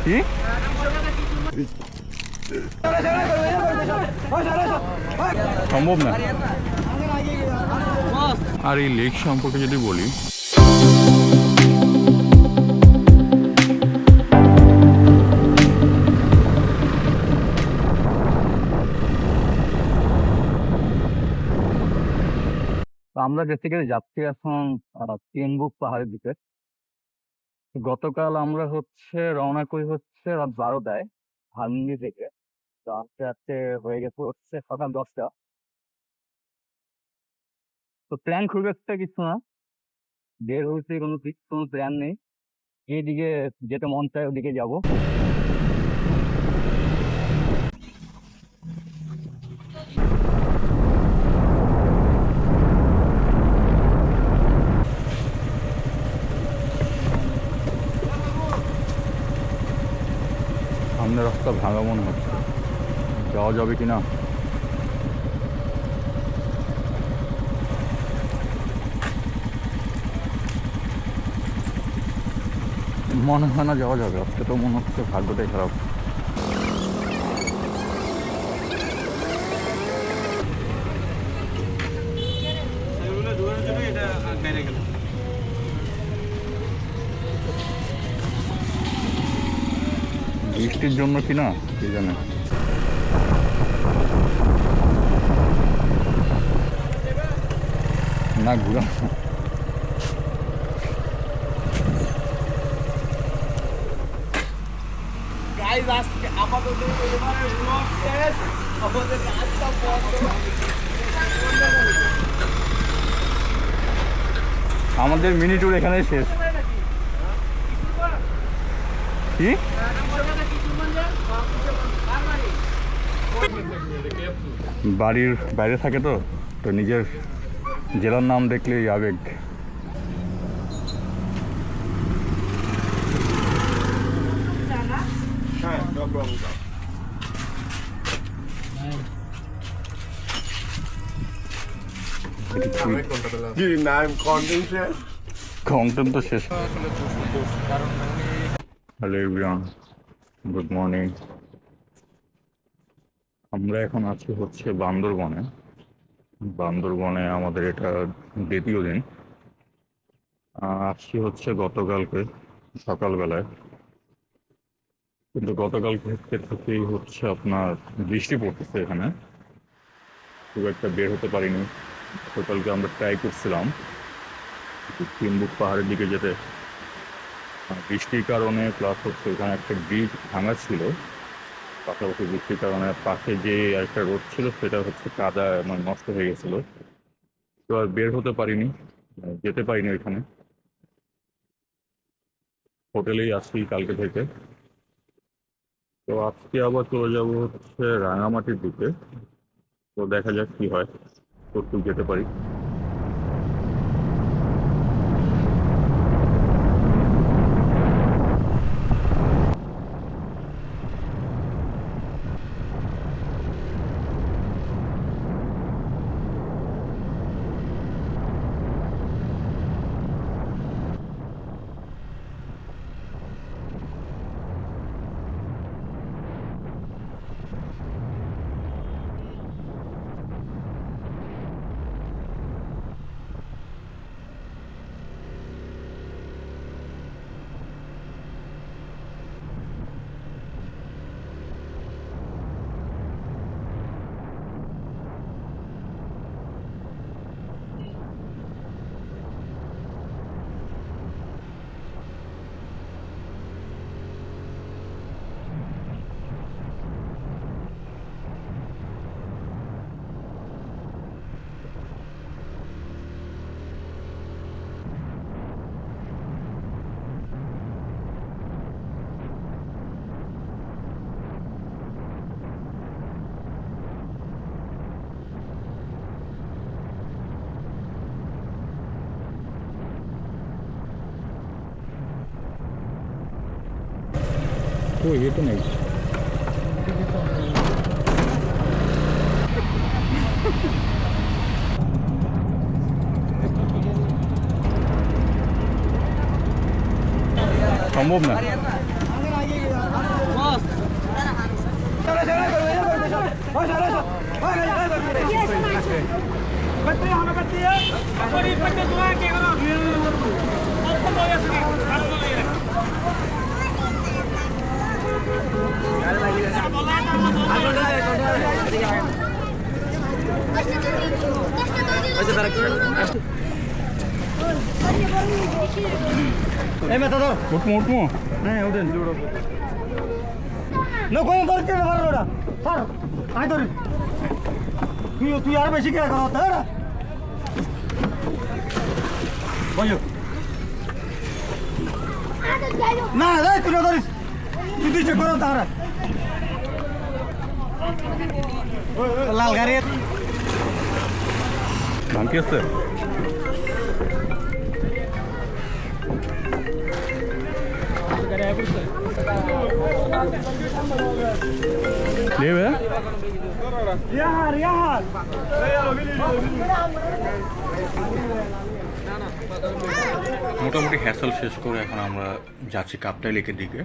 কি সম্ভব না। আর এই লেক সম্পর্কে যদি বলি, আমরা বেসিক্যালি যাচ্ছি এখন তিনবুক পাহাড়ের দিকে। গতকাল আমরা রওনা করি রাত 12টায় ধানমন্ডি থেকে। তো আস্তে আস্তে হয়ে গেছে সকাল 10টা। তো প্ল্যান খুব একটা কিছু না, বের হয়েছে কোনো প্ল্যান নেই, যেদিকে যেতে মন চায় ওদিকে যাব। সামনে রাস্তা ভাঙা মনে হচ্ছে, যাওয়া যাবে কিনা। মনে হয় না যাওয়া যাবে, আজকে তো মনে হচ্ছে ভাগ্যটাই খারাপ। বৃষ্টির জন্য কিনা কে জানে। না ঘুরা আমাদের মিনি ট্যুর এখানে শেষ। কি বাড়ির বাইরে থাকে তো তো নিজের জেলার নাম দেখলেই আবেগ। কন্টেন্ট তো শেষ। Hello everyone, good morning. আমরা এখন আছি বান্দরবনে আমাদের এটা দ্বিতীয় দিন। আসছি গতকালকে সকালবেলায়, কিন্তু গতকালকে থেকেই আপনার বৃষ্টি পড়তেছে এখানে, খুব একটা বের হতে পারিনি। গতকালকে আমরা ট্রাই করছিলাম তিনবুক পাহাড়ের দিকে যেতে, বৃষ্টির কারণে প্লাস এখানে একটা ব্রিজ ভাঙা ছিল, পাশাপাশি বৃষ্টির কারণে পাশে যে একটা রোড ছিল সেটা কাদা মানে নষ্ট হয়ে গেছিল। তো আর বের হতে পারিনি, যেতে পারিনি ওইখানে। হোটেলেই আছি কালকে থেকে। তো আজকে আবার চলে যাবো রাঙামাটির দিকে। তো দেখা যাক কি হয়, কতটুকু যেতে পারি। तो ये तो नहीं সম্ভব না। এই মেথা ধর উঠমো উঠমো হ্যাঁ ওঠেন জোড়ো না কোন ধরতে না পারো ওটা স্যার আই ধরি তুই আর বেশি কে করো তাই না বলো না রে তুই না ধরিস তুই দিছে করো তারা লাল গাড়ি ভাঙকি আছে लेवे यार यार মোটামুটি হ্যাসেল শেষ করে এখন আমরা যাচ্ছি কাপ্তাই লেকের দিকে।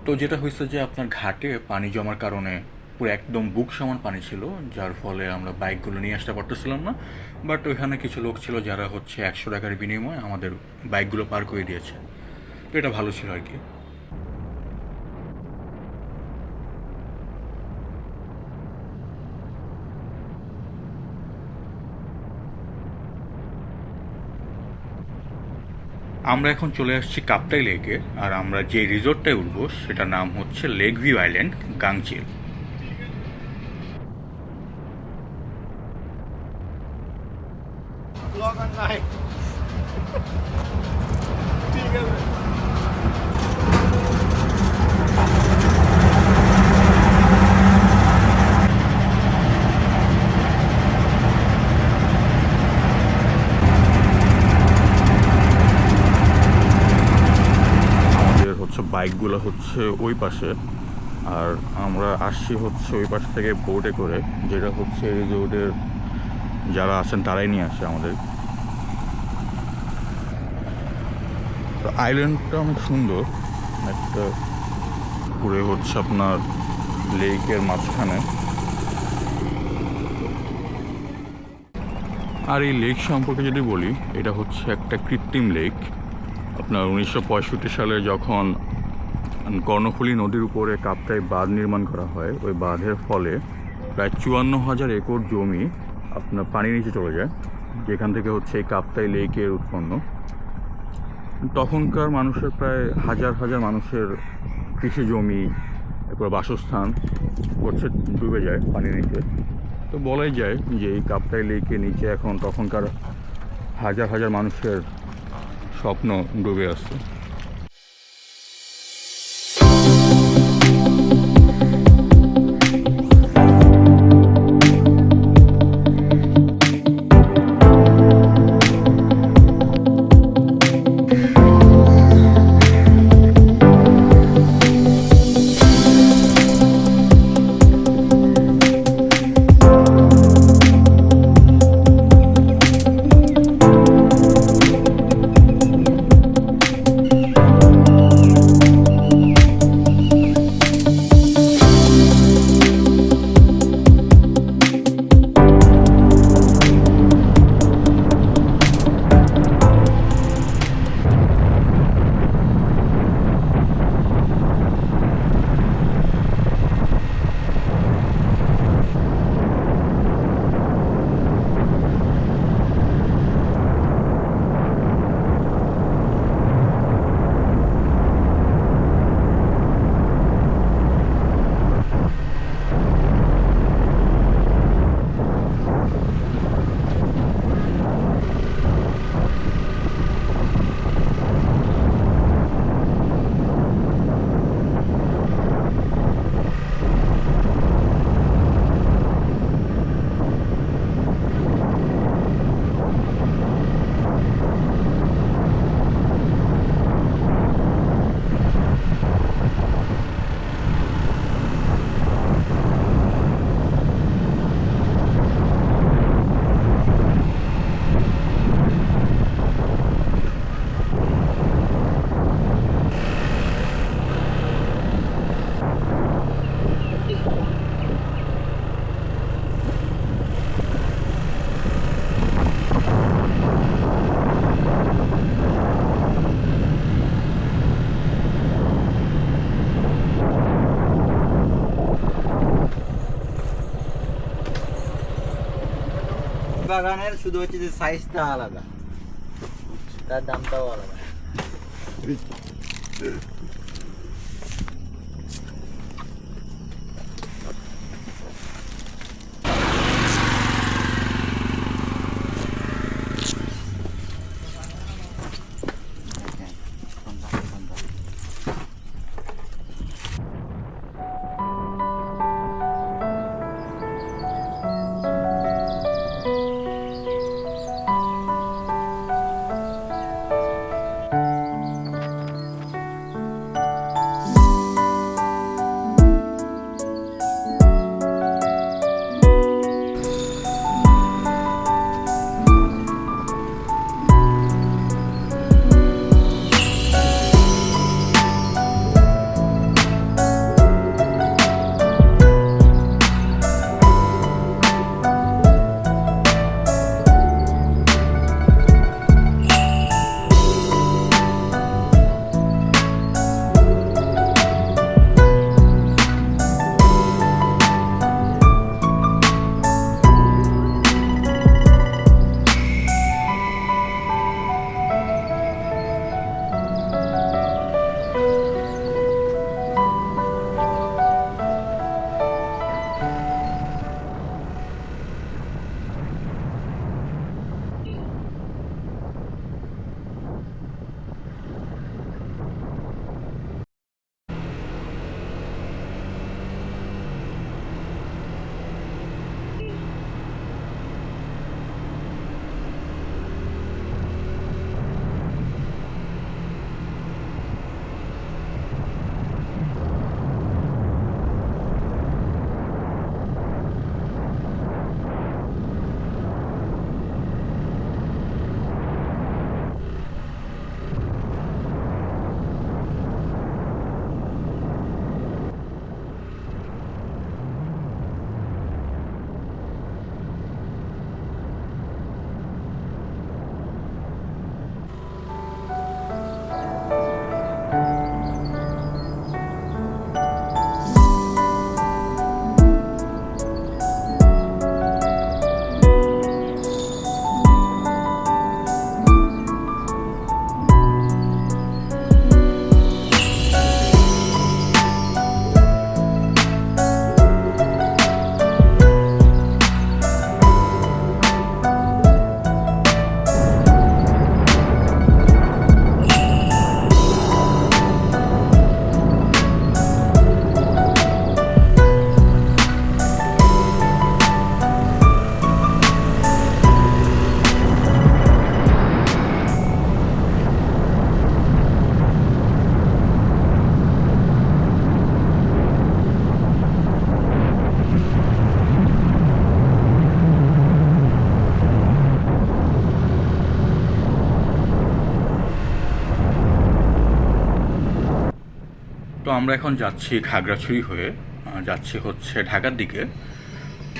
তো যেটা হয়েছে যে আপনার ঘাটে পানি জমার কারণে পুরো একদম বুক সমান পানি ছিল, যার ফলে আমরা বাইকগুলো নিয়ে আসতে পারতেছিলাম না। বাট ওইখানে কিছু লোক ছিল যারা হচ্ছে 100 টাকার বিনিময়ে আমাদের বাইকগুলো পার করে দিয়েছে। তো এটা ভালো ছিল আর কি। আমরা এখন চলে আসছি কাপ্তাই লেকে, আর আমরা যে রিসোর্টটায় উঠবো সেটার নাম হচ্ছে লেক ভিউ আইল্যান্ড গাংচিল। বাইকগুলো হচ্ছে ওই পাশে, আর আমরা আসছি হচ্ছে ওই পাশ থেকে বোটে করে, যেটা হচ্ছে রিসোর্টের যারা আছেন তারাই নিয়ে আসে আমাদের। তো আইল্যান্ডটা অনেক সুন্দর, একটা পুরে হচ্ছে আপনার লেকের মাঝখানে। আর এই লেক সম্পর্কে যদি বলি, এটা হচ্ছে একটা কৃত্রিম লেক। আপনার 1965 সালে যখন কর্ণফুলী নদীর উপরে কাপ্তাই বাঁধ নির্মাণ করা হয়, ওই বাঁধের ফলে প্রায় 54,000 একর জমি আপনার পানির নিচে চলে যায়, যেখান থেকে হচ্ছে এই কাপ্তাই লেকের উৎপন্ন। তখনকার মানুষের প্রায় হাজার হাজার মানুষের কৃষি জমি, এরপর বাসস্থান হচ্ছে ডুবে যায় পানির নিচে। তো বলাই যায় যে এই কাপ্তাই লেকের নিচে এখন তখনকার হাজার হাজার মানুষের স্বপ্ন ডুবে আছে। বাগানের, শুধু হচ্ছে যে সাইজটা আলাদা, তার দামটাও আলাদা। তো আমরা এখন যাচ্ছি খাগড়াছড়ি হয়ে, যাচ্ছি হচ্ছে ঢাকার দিকে।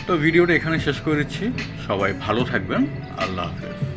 তো ভিডিওটা এখানে শেষ করে দিচ্ছি। সবাই ভালো থাকবেন। আল্লাহ হাফেজ।